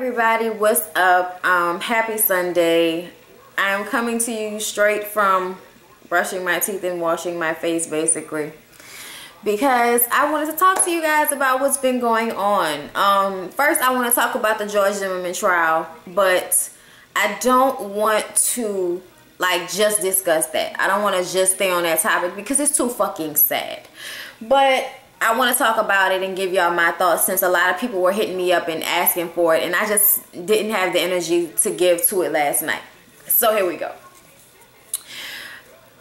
Everybody, what's up? Happy Sunday. I am coming to you straight from brushing my teeth and washing my face, basically, because I wanted to talk to you guys about what's been going on. First, I want to talk about the George Zimmerman trial, but I don't want to just discuss that. I don't want to just stay on that topic because it's too fucking sad. But I want to talk about it and give y'all my thoughts, since a lot of people were hitting me up and asking for it, and I just didn't have the energy to give to it last night. So here we go.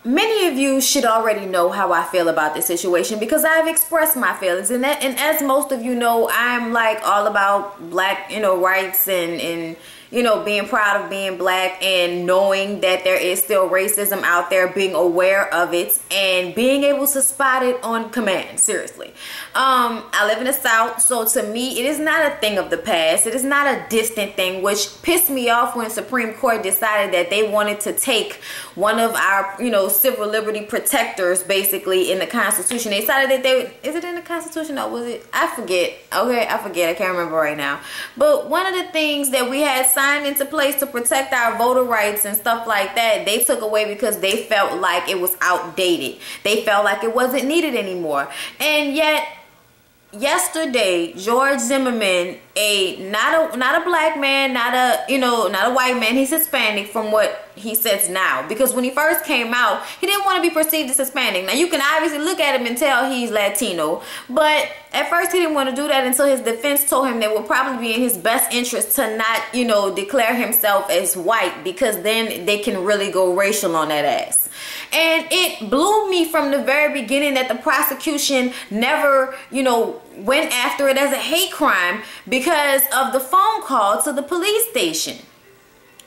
Many of you should already know how I feel about this situation because I've expressed my feelings, and as most of you know, I'm all about black, rights and being proud of being black and knowing that there is still racism out there, being aware of it and being able to spot it on command. Seriously. I live in the South, so to me, it is not a thing of the past. It is not a distant thing, which pissed me off when Supreme Court decided that they wanted to take one of our, civil liberty protectors, basically, in the Constitution. They decided that is it in the Constitution or was it? I forget. Okay, I forget. I can't remember right now. But one of the things that we had signed into place to protect our voter rights and stuff like that, they took away because they felt like it was outdated. They felt like it wasn't needed anymore. And yet, yesterday, George Zimmerman, not a black man, not a white man, he's Hispanic from what he says now, because when he first came out, he didn't want to be perceived as Hispanic. Now you can obviously look at him and tell he's Latino, but at first he didn't want to do that until his defense told him that it would probably be in his best interest to not, declare himself as white, because then they can really go racial on that ass. And it blew me from the very beginning that the prosecution never, went after it as a hate crime because of the phone call to the police station.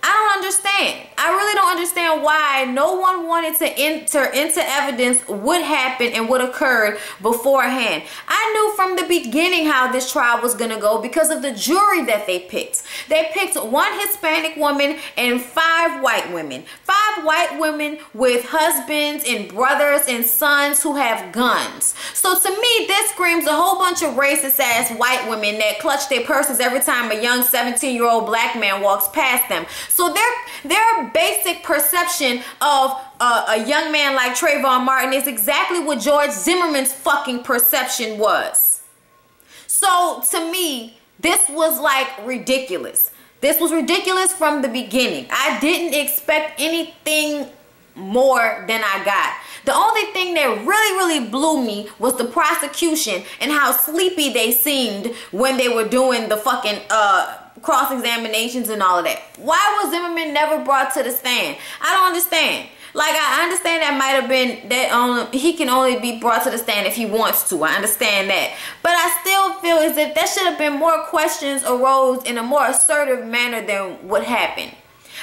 I don't understand. I really don't understand why no one wanted to enter into evidence what happened and what occurred beforehand. I knew from the beginning how this trial was going to go because of the jury that they picked. They picked one Hispanic woman and 5 white women. 5 white women with husbands and brothers and sons who have guns. So to me, this screams a whole bunch of racist ass white women that clutch their purses every time a young 17-year-old black man walks past them. So their basic perception of a young man like Trayvon Martin is exactly what George Zimmerman's fucking perception was. So to me, this was ridiculous. This was ridiculous from the beginning. I didn't expect anything more than I got. The only thing that really blew me was the prosecution and how sleepy they seemed when they were doing the fucking cross-examinations and all of that. Why was Zimmerman never brought to the stand? I don't understand. I understand that might have been that he can only be brought to the stand if he wants to. I understand that. But I still feel as if there should have been more questions arose in a more assertive manner than what happened.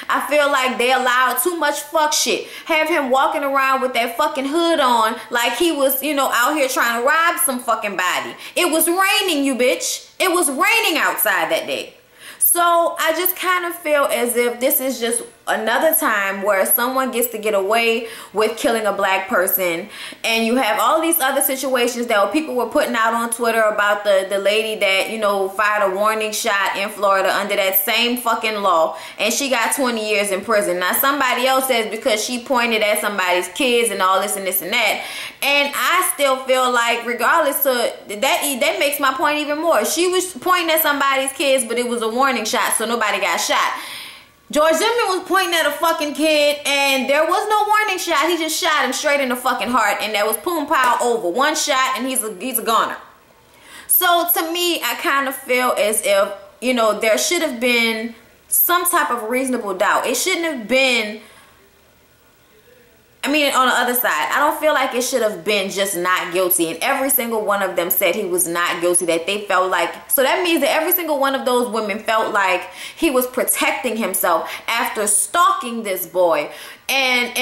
I feel like they allowed too much fuck shit. Have him walking around with that fucking hood on like he was, out here trying to rob some fucking body. It was raining, you bitch. It was raining outside that day. So I just kind of feel as if this is just another time where someone gets to get away with killing a black person, and you have all these other situations that people were putting out on Twitter about the lady that fired a warning shot in Florida under that same fucking law, and she got 20 years in prison. Now somebody else says because she pointed at somebody's kids and all this and this and that, and I still feel like regardless of that makes my point even more. She was pointing at somebody's kids, but it was a warning shot, so nobody got shot. George Zimmerman was pointing at a fucking kid and there was no warning shot. He just shot him straight in the fucking heart, and that was boom pow over. One shot and he's a goner. So to me, I kind of feel as if, there should have been some type of reasonable doubt. It shouldn't have been, on the other side, I don't feel like it should have been just not guilty. And every single one of them said he was not guilty, that they felt like, so that means that every single one of those women felt like he was protecting himself after stalking this boy and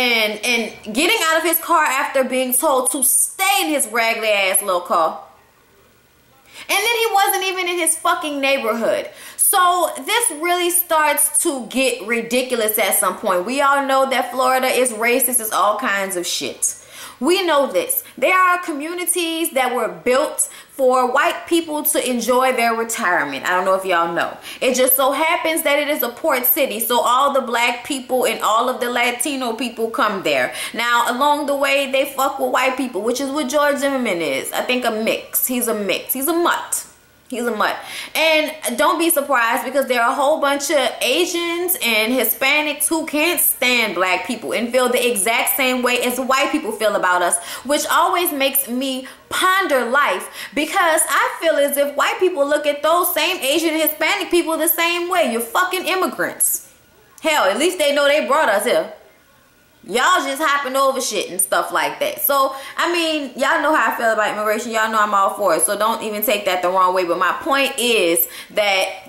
getting out of his car after being told to stay in his raggedy ass little car. And then he wasn't even in his fucking neighborhood. So this really starts to get ridiculous at some point. We all know that Florida is racist as all kinds of shit. We know this. There are communities that were built for white people to enjoy their retirement. I don't know if y'all know. It just so happens that it is a port city, so all the black people and all of the Latino people come there. Now, along the way, they fuck with white people, which is what George Zimmerman is. I think a mix. He's a mix. He's a mutt. He's a mutt. And don't be surprised, because there are a whole bunch of Asians and Hispanics who can't stand black people and feel the exact same way as white people feel about us, which always makes me ponder life, because I feel as if white people look at those same Asian and Hispanic people the same way. You're fucking immigrants. Hell, at least they know they brought us here. Y'all just hopping over shit and stuff like that. So, I mean, y'all know how I feel about immigration. Y'all know I'm all for it. So don't even take that the wrong way. But my point is that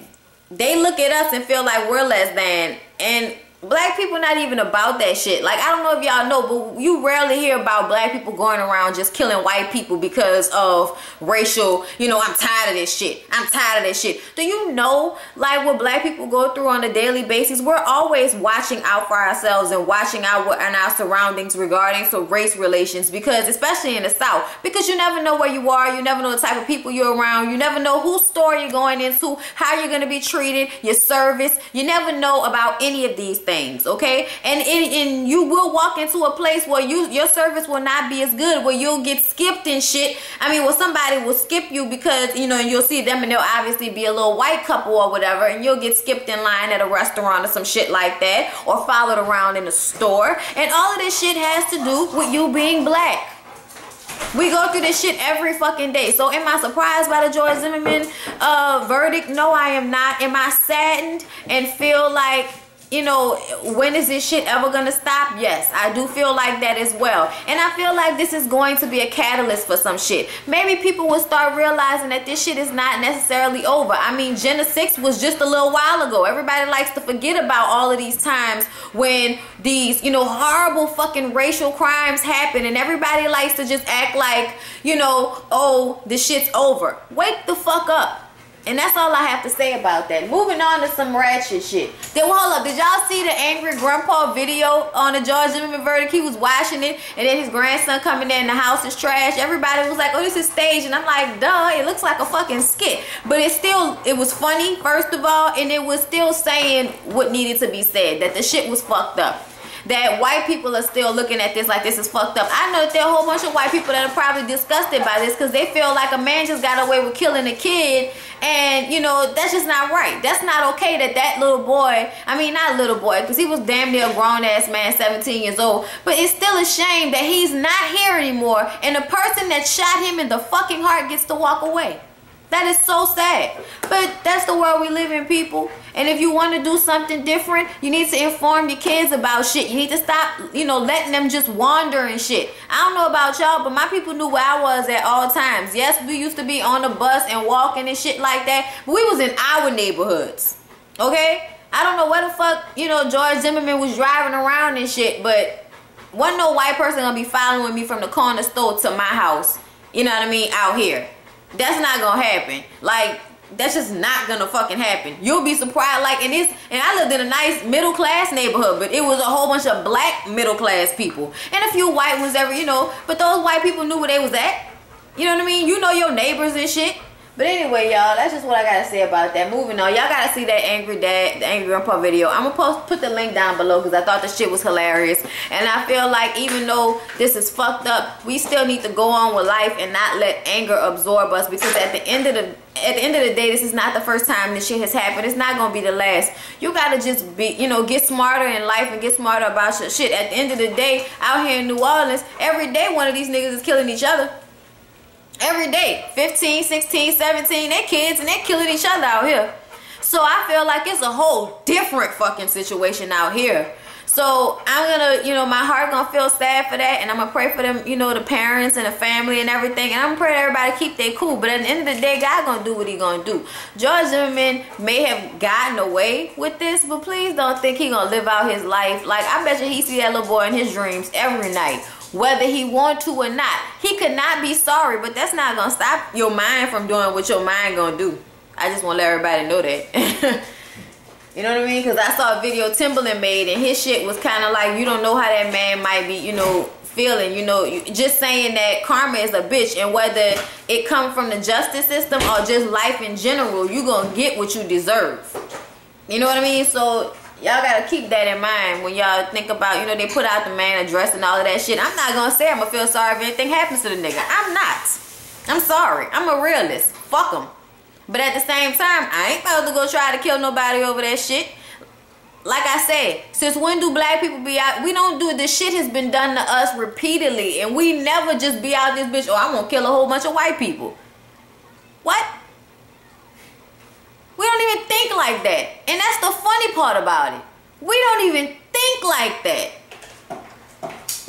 they look at us and feel like we're less than. And black people not even about that shit. Like, I don't know if y'all know, but you rarely hear about black people going around just killing white people because of racial, you know, I'm tired of this shit. I'm tired of this shit. Do you know, like, what black people go through on a daily basis? We're always watching out for ourselves and watching out what in our surroundings regarding some race relations, because especially in the South, because you never know where you are, you never know the type of people you're around, you never know whose store you're going into, how you're going to be treated, your service, you never know about any of these things, okay? And you will walk into a place where your service will not be as good, where you'll get skipped and shit. I mean, where somebody will skip you because, you know, you'll see them and they'll obviously be a little white couple or whatever, and you'll get skipped in line at a restaurant or some shit like that, or followed around in a store. And all of this shit has to do with you being black. We go through this shit every fucking day. So am I surprised by the George Zimmerman verdict? No, I am not. Am I saddened and feel like, you know, when is this shit ever gonna stop? Yes, I do feel like that as well. And I feel like this is going to be a catalyst for some shit. Maybe people will start realizing that this shit is not necessarily over. I mean, Jenna 6 was just a little while ago. Everybody likes to forget about all of these times when these, you know, horrible fucking racial crimes happen, and everybody likes to just act like, you know, oh, the shit's over. Wake the fuck up. And that's all I have to say about that. Moving on to some ratchet shit. Then, hold up, did y'all see the angry grandpa video on the George Zimmerman verdict? He was washing it, and then his grandson coming in, and the house is trash. Everybody was like, oh, this is staged. And I'm like, duh, it looks like a fucking skit. But it was funny, first of all, and it was still saying what needed to be said, that the shit was fucked up. That white people are still looking at this like this is fucked up. I know that there are a whole bunch of white people that are probably disgusted by this, because they feel like a man just got away with killing a kid, and, you know, that's just not right. That's not okay that little boy, I mean, not little boy, because he was damn near a grown-ass man, 17 years old, but it's still a shame that he's not here anymore, and the person that shot him in the fucking heart gets to walk away. That is so sad. But that's the world we live in, people. And if you want to do something different, you need to inform your kids about shit. You need to stop, you know, letting them just wander and shit. I don't know about y'all, but my people knew where I was at all times. Yes, we used to be on the bus and walking and shit like that, but we was in our neighborhoods, okay? I don't know where the fuck, you know, George Zimmerman was driving around and shit, but wasn't no white person gonna be following me from the corner store to my house, you know what I mean, out here. That's not gonna happen. Like, that's just not gonna fucking happen. You'll be surprised. Like, and I lived in a nice middle class neighborhood, but it was a whole bunch of black middle class people and a few white ones ever, you know, but those white people knew where they was at. You know what I mean? You know your neighbors and shit. But anyway, y'all, that's just what I gotta say about that. Moving on, y'all gotta see that angry dad, the angry grandpa video. I'm gonna put the link down below, because I thought the shit was hilarious, and I feel like even though this is fucked up, we still need to go on with life and not let anger absorb us, because at the end of the day, this is not the first time this shit has happened. It's not gonna be the last. You gotta just be, you know, get smarter in life and get smarter about your shit. At the end of the day, out here in New Orleans, every day one of these niggas is killing each other. Every day, 15, 16, 17, they're kids and they're killing each other out here. So I feel like it's a whole different fucking situation out here. So I'm gonna, you know, my heart gonna feel sad for that, and I'm gonna pray for them, you know, the parents and the family and everything, and I'm gonna pray that everybody keep their cool. But at the end of the day, God gonna do what he gonna do. George Zimmerman may have gotten away with this, but please don't think he gonna live out his life. Like, I bet you he see that little boy in his dreams every night, whether he want to or not. He could not be sorry, but that's not gonna stop your mind from doing what your mind gonna do. I just want to let everybody know that. You know what I mean? Because I saw a video Timbaland made, and his shit was kind of like, you don't know how that man might be, you know, feeling, you know, just saying that karma is a bitch, and whether it comes from the justice system or just life in general, you gonna get what you deserve. You know what I mean? So y'all gotta keep that in mind when y'all think about, you know, they put out the man address and all of that shit. I'm not gonna say I'm gonna feel sorry if anything happens to the nigga. I'm not. I'm sorry. I'm a realist. Fuck him. But at the same time, I ain't about to go try to kill nobody over that shit. Like I said, since when do black people be out? We don't do it. This shit has been done to us repeatedly, and we never just be out this bitch, oh, I'm gonna kill a whole bunch of white people. What? We don't even think like that. And that's the funny part about it. We don't even think like that.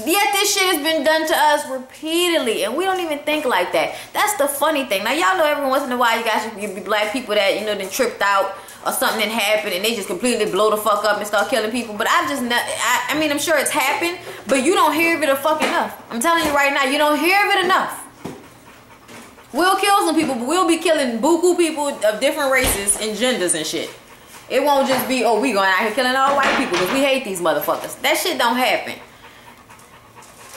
Yet this shit has been done to us repeatedly, and we don't even think like that. That's the funny thing. Now, y'all know every once in a while you guys be black people that, you know, then tripped out or something that happened and they just completely blow the fuck up and start killing people. But I've just not, I mean, I'm sure it's happened, but you don't hear of it a fuck enough. I'm telling you right now, you don't hear of it enough. We'll kill some people, but we'll be killing buku people of different races and genders and shit. It won't just be, oh, we going out here killing all white people because we hate these motherfuckers. That shit don't happen.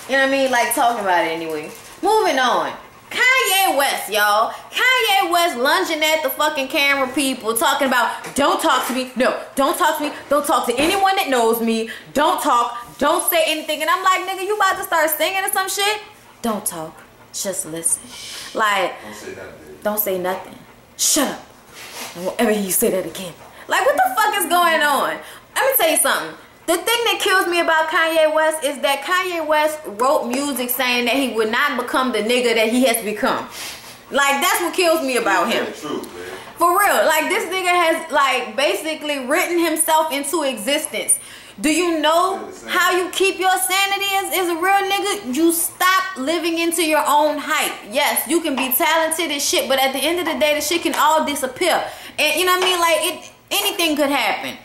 You know what I mean? Like, talking about it anyway. Moving on. Kanye West, y'all. Kanye West lunging at the fucking camera people, talking about, don't talk to me. No, don't talk to me. Don't talk to anyone that knows me. Don't talk. Don't say anything. And I'm like, nigga, you about to start singing or some shit? Don't talk. Just listen. Like, don't say nothing. Don't say nothing. Shut up. And won't ever you say that again. Like, what the fuck is going on? Let me tell you something. The thing that kills me about Kanye West is that Kanye West wrote music saying that he would not become the nigga that he has become. Like, that's what kills me about him. True, man. For real. Like, this nigga has, like, basically written himself into existence. Do you know how you keep your sanity as a real nigga? You stop living into your own hype. Yes, you can be talented as shit, but at the end of the day, the shit can all disappear. And you know what I mean? Like, anything could happen.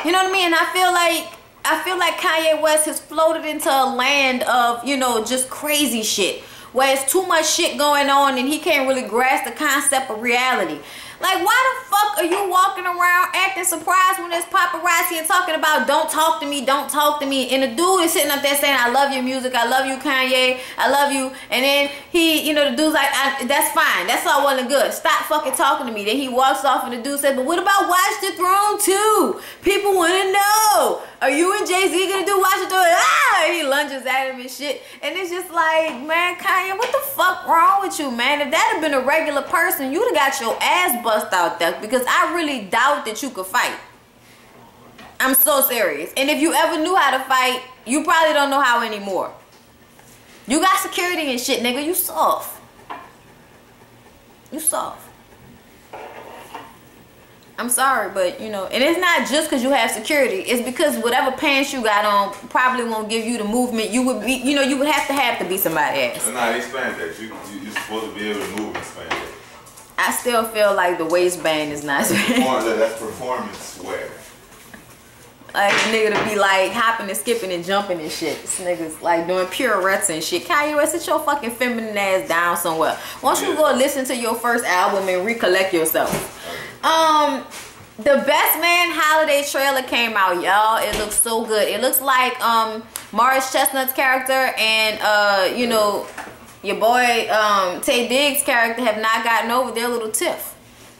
You know what I mean? And I feel like Kanye West has floated into a land of, you know, just crazy shit, where it's too much shit going on and he can't really grasp the concept of reality. Like, why the fuck are you walking around acting surprised when there's paparazzi and talking about don't talk to me, don't talk to me, and the dude is sitting up there saying, I love your music, I love you, Kanye, I love you, and then he, you know, the dude's like, that's fine, that's all well and good, stop fucking talking to me. Then he walks off and the dude says, but what about Watch the Throne 2? People want to know, are you and Jay-Z gonna do Watch the Throne? Ah! And he lunges at him and shit, and it's just like, man, Kanye, what the fuck wrong with you, man? If that had been a regular person, you'd have got your ass bust out there, because I really doubt that you could fight. I'm so serious. And if you ever knew how to fight, you probably don't know how anymore. You got security and shit, nigga. You soft. You soft. I'm sorry, but you know, and it's not just because you have security. It's because whatever pants you got on probably won't give you the movement you would be. You know, you would have to be somebody else. Nah, explain that. You're supposed to be able to move and explain that. I still feel like the waistband is not. That's performance wear. Like a nigga to be like hopping and skipping and jumping and shit. This nigga's like doing pirouettes and shit. Kanye West, sit your fucking feminine ass down somewhere. Why don't you go listen to your first album and recollect yourself? The Best Man holiday trailer came out, y'all. It looks so good. It looks like Morris Chestnut's character and you know, your boy Tay Diggs' character have not gotten over their little tiff.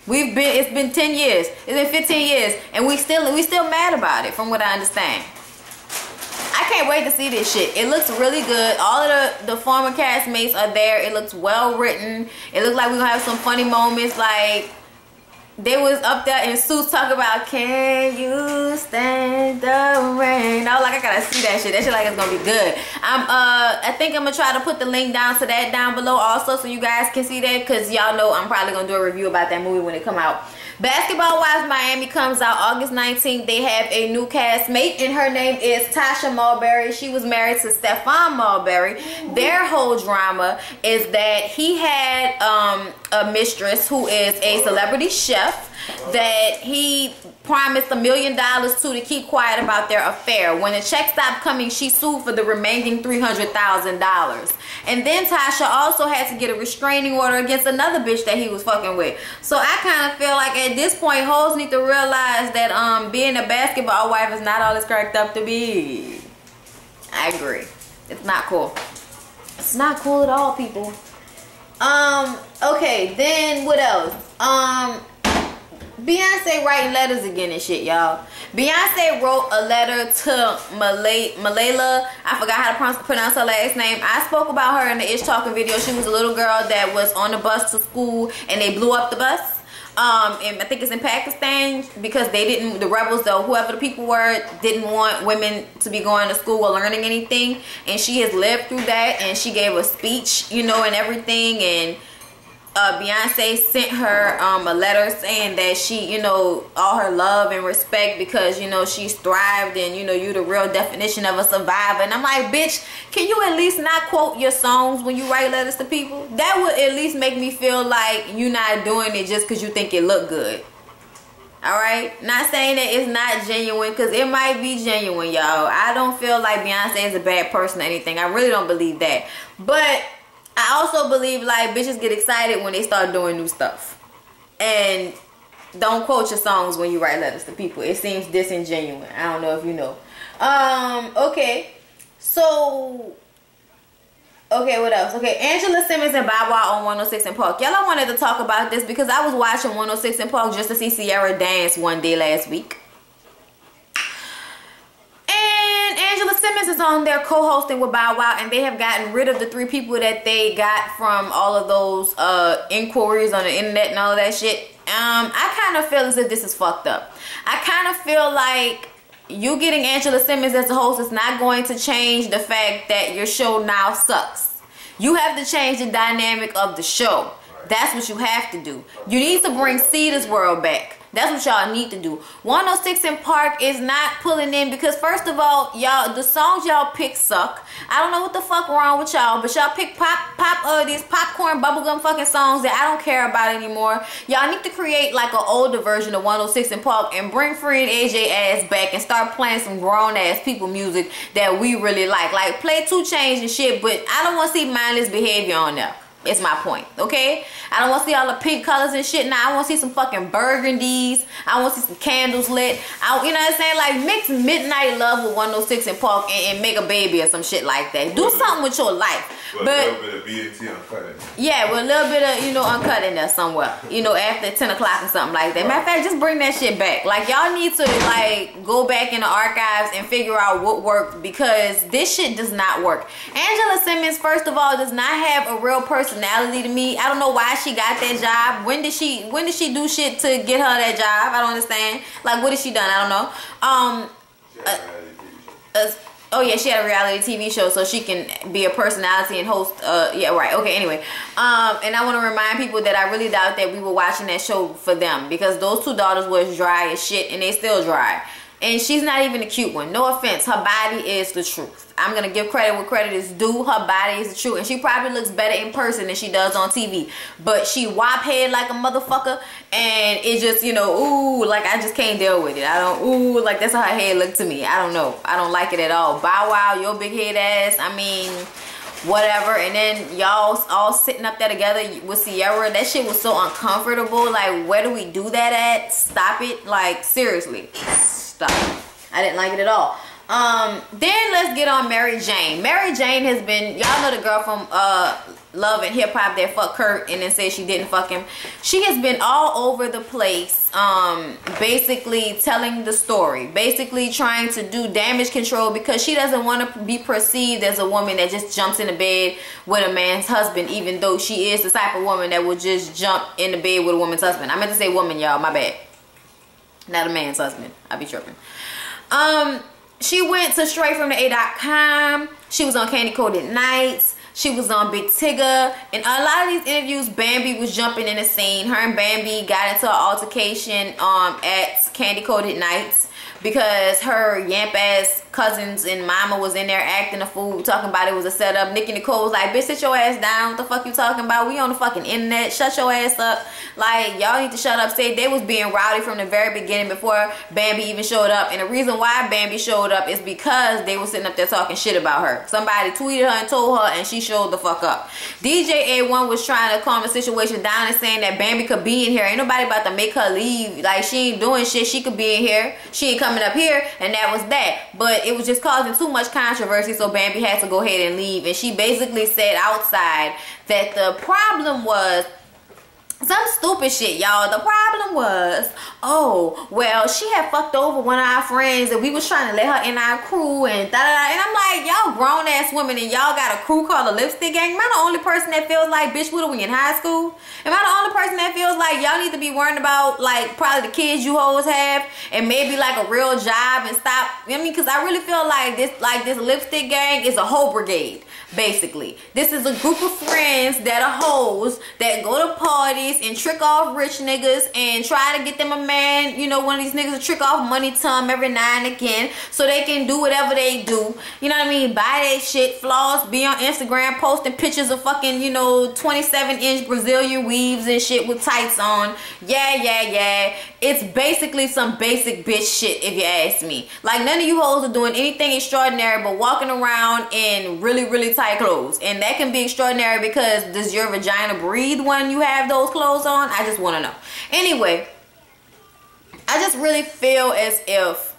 It's been 10 years. It's been 15 years, and we still mad about it, from what I understand. I can't wait to see this shit. It looks really good. All of the former castmates are there. It looks well written. It looks like we're gonna have some funny moments. Like, they was up there in suits talking about, can you stand the rain? I was like, I gotta see that shit. That shit like it's gonna be good. I think I'm gonna try to put the link down to that down below also, so you guys can see that, because y'all know I'm probably gonna do a review about that movie when it come out. Basketball Wives Miami comes out August 19th. They have a new castmate, and her name is Tasha Mulberry. She was married to Stephon Mulberry. Their whole drama is that he had a mistress who is a celebrity chef that he promised $1 million to keep quiet about their affair. When the check stopped coming, she sued for the remaining $300,000. And then Tasha also had to get a restraining order against another bitch that he was fucking with. So I kind of feel like at this point, hoes need to realize that being a basketball wife is not all it's cracked up to be. I agree. It's not cool. It's not cool at all, people. Okay, then what else? Beyonce writing letters again and shit, y'all. Beyonce wrote a letter to Malayla. I forgot how to pronounce her last name. I spoke about her in the Isht Talking video. She was a little girl that was on the bus to school and they blew up the bus. And I think it's in Pakistan because they didn't, the rebels though, whoever the people were, didn't want women to be going to school or learning anything. And she has lived through that, and she gave a speech, you know, and everything. And Beyonce sent her a letter saying that she, you know, all her love and respect because, you know, she's thrived and, you know, you the real definition of a survivor. And I'm like, bitch, can you at least not quote your songs when you write letters to people? That would at least make me feel like you're not doing it just because you think it look good. Alright? Not saying that it's not genuine, because it might be genuine, y'all. I don't feel like Beyonce is a bad person or anything. I really don't believe that. But I also believe like bitches get excited when they start doing new stuff. And don't quote your songs when you write letters to people. It seems disingenuous. I don't know if you know. Okay. So, okay, what else? Okay, Angela Simmons and Bow Wow on 106 and Park. Y'all, I wanted to talk about this because I was watching 106 and Park just to see Sierra dance one day last week. And Angela Simmons is on there co-hosting with Bow Wow, and they have gotten rid of the 3 people that they got from all of those inquiries on the internet and all of that shit. I kind of feel as if this is fucked up. I kind of feel like you getting Angela Simmons as a host is not going to change the fact that your show now sucks. You have to change the dynamic of the show. That's what you have to do. You need to bring Cedar's World back. That's what y'all need to do. 106 and Park is not pulling in because, first of all, y'all, the songs y'all pick suck. I don't know what the fuck wrong with y'all, but y'all pick these popcorn bubblegum fucking songs that I don't care about anymore. Y'all need to create like an older version of 106 and Park and bring Free and AJ ass back and start playing some grown ass people music that we really like. Like play 2 Chainz and shit, but I don't want to see mindless behavior on there. It's my point, okay? I don't want to see all the pink colors and shit. Now I want to see some fucking burgundies. I want to see some candles lit. You know what I'm saying? Like mix Midnight Love with 106 and Park and make a baby or some shit like that. Do something with your life. But a little bit of BNT uncut in there. Yeah, with a little bit of, you know, uncut in there somewhere. You know, after 10 o'clock or something like that. Matter of fact, just bring that shit back. Like y'all need to like go back in the archives and figure out what worked, because this shit does not work. Angela Simmons, first of all, does not have a real personality to me. I don't know why she got that job. When did she do shit to get her that job? I don't understand. Like, what has she done? I don't know. Oh yeah, she had a reality TV show, so she can be a personality and host. Yeah, right. Okay, anyway. And I want to remind people that I really doubt that we were watching that show for them, because those 2 daughters was dry as shit, and they still dry. And she's not even a cute one. No offense. Her body is the truth. I'm going to give credit where credit is due. Her body is the truth. And she probably looks better in person than she does on TV. But she wop head like a motherfucker. And it just, you know, ooh, like I just can't deal with it. I don't, ooh, like that's how her head looked to me. I don't know. I don't like it at all. Bow Wow, your big head ass. I mean, whatever. And then y'all all sitting up there together with Sierra. That shit was so uncomfortable. Like, where do we do that at? Stop it. Like, seriously. Stop. I didn't like it at all. Then let's get on Mary Jane. Mary Jane has been, y'all know the girl from Love and Hip Hop that fucked Kurt and then said she didn't fuck him. She has been all over the place, basically telling the story, basically trying to do damage control, because she doesn't want to be perceived as a woman that just jumps in the bed with a man's husband, even though she is the type of woman that would just jump in the bed with a woman's husband. I meant to say woman, y'all, my bad. Not a man's husband. I be tripping. She went to straightfromtheA.com. She was on Candy Coated Nights. She was on Big Tigger. In a lot of these interviews, Bambi was jumping in the scene. Her and Bambi got into an altercation at Candy Coated Nights because her yamp ass cousins and mama was in there acting a fool, talking about it was a setup. Nicki Nicole was like, bitch, sit your ass down. What the fuck you talking about? We on the fucking internet. Shut your ass up. Like, y'all need to shut up. Say they was being rowdy from the very beginning before Bambi even showed up. And the reason why Bambi showed up is because they were sitting up there talking shit about her. Somebody tweeted her and told her, and she showed the fuck up. DJ A1 was trying to calm the situation down and saying that Bambi could be in here. Ain't nobody about to make her leave. Like, she ain't doing shit. She could be in here. She ain't coming up here, and that was that. But it was just causing too much controversy, so Bambi had to go ahead and leave. And she basically said outside that the problem was some stupid shit, y'all. The problem was, oh, well, she had fucked over one of our friends and we was trying to let her in our crew and da-da-da. And I'm like, y'all grown ass women and y'all got a crew called the Lipstick Gang. Am I the only person that feels like, bitch, what are we in high school? Am I the only person that feels like y'all need to be worrying about, like, probably the kids you hoes have and maybe like a real job and stop? I mean, because I really feel like this Lipstick Gang is a hoe brigade. Basically, this is a group of friends that are hoes that go to parties and trick off rich niggas and try to get them a man, you know, one of these niggas to trick off money to them every now and again so they can do whatever they do. You know what I mean? Buy that shit, floss, be on Instagram posting pictures of fucking, you know, 27-inch Brazilian weaves and shit with tights on. Yeah. It's basically some basic bitch shit if you ask me. Like, none of you hoes are doing anything extraordinary but walking around in really tight clothes. And that can be extraordinary because does your vagina breathe when you have those clothes on? I just want to know. Anyway, I just really feel as if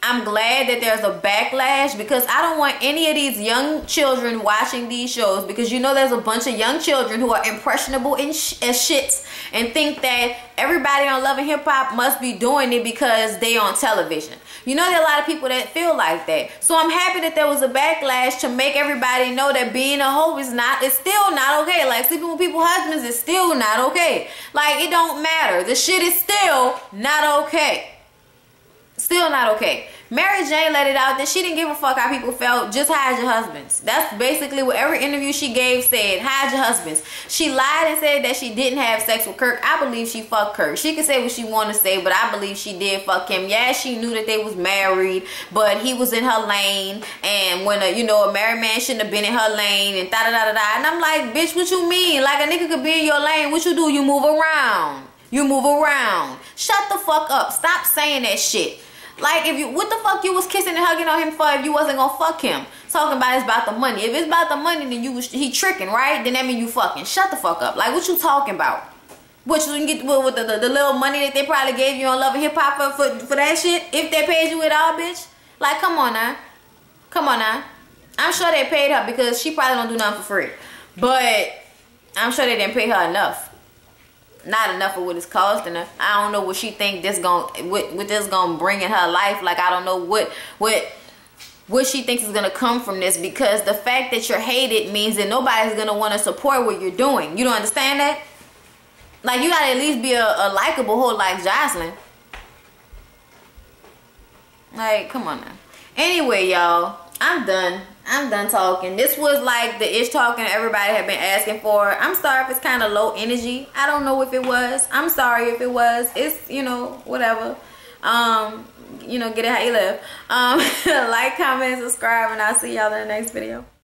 I'm glad that there's a backlash because I don't want any of these young children watching these shows because you know there's a bunch of young children who are impressionable as shits and think that everybody on Love and Hip Hop must be doing it because they on television. You know, there are a lot of people that feel like that. So I'm happy that there was a backlash to make everybody know that being a hoe is still not okay. Like, sleeping with people's husbands is still not okay. Like, it don't matter. The shit is still not okay. Still not okay. Mary Jane let it out that she didn't give a fuck how people felt. Just hide your husbands. That's basically what every interview she gave said. Hide your husbands. She lied and said that she didn't have sex with Kirk. I believe she fucked Kirk. She can say what she want to say, but I believe she did fuck him. Yeah, she knew that they was married, but he was in her lane. And when a married man shouldn't have been in her lane and da-da-da-da-da. And I'm like, bitch, what you mean? Like, a nigga could be in your lane. What you do? You move around. You move around. Shut the fuck up. Stop saying that shit. Like, what the fuck you was kissing and hugging on him for if you wasn't gonna fuck him? Talking about it's about the money. If it's about the money, then he tricking, right? Then that mean you fucking. Shut the fuck up. Like, what you talking about? What you can get with the little money that they probably gave you on Love and Hip Hop for that shit? If they paid you it all, bitch. Like, come on now. Come on now. I'm sure they paid her because she probably don't do nothing for free. But I'm sure they didn't pay her enough. Not enough of what it's costing her. I don't know what she think what this gonna bring in her life. Like, I don't know what she thinks is gonna come from this, because the fact that you're hated means that nobody's gonna want to support what you're doing. You don't understand that? Like, you gotta at least be a likable hoe like Jocelyn. Like, come on now. Anyway, y'all, I'm done talking. This was like the ish talking everybody had been asking for. I'm sorry if it's kind of low energy. I don't know if it was. I'm sorry if it was. It's, whatever. Get it how you live. Like, comment, subscribe, and I'll see y'all in the next video.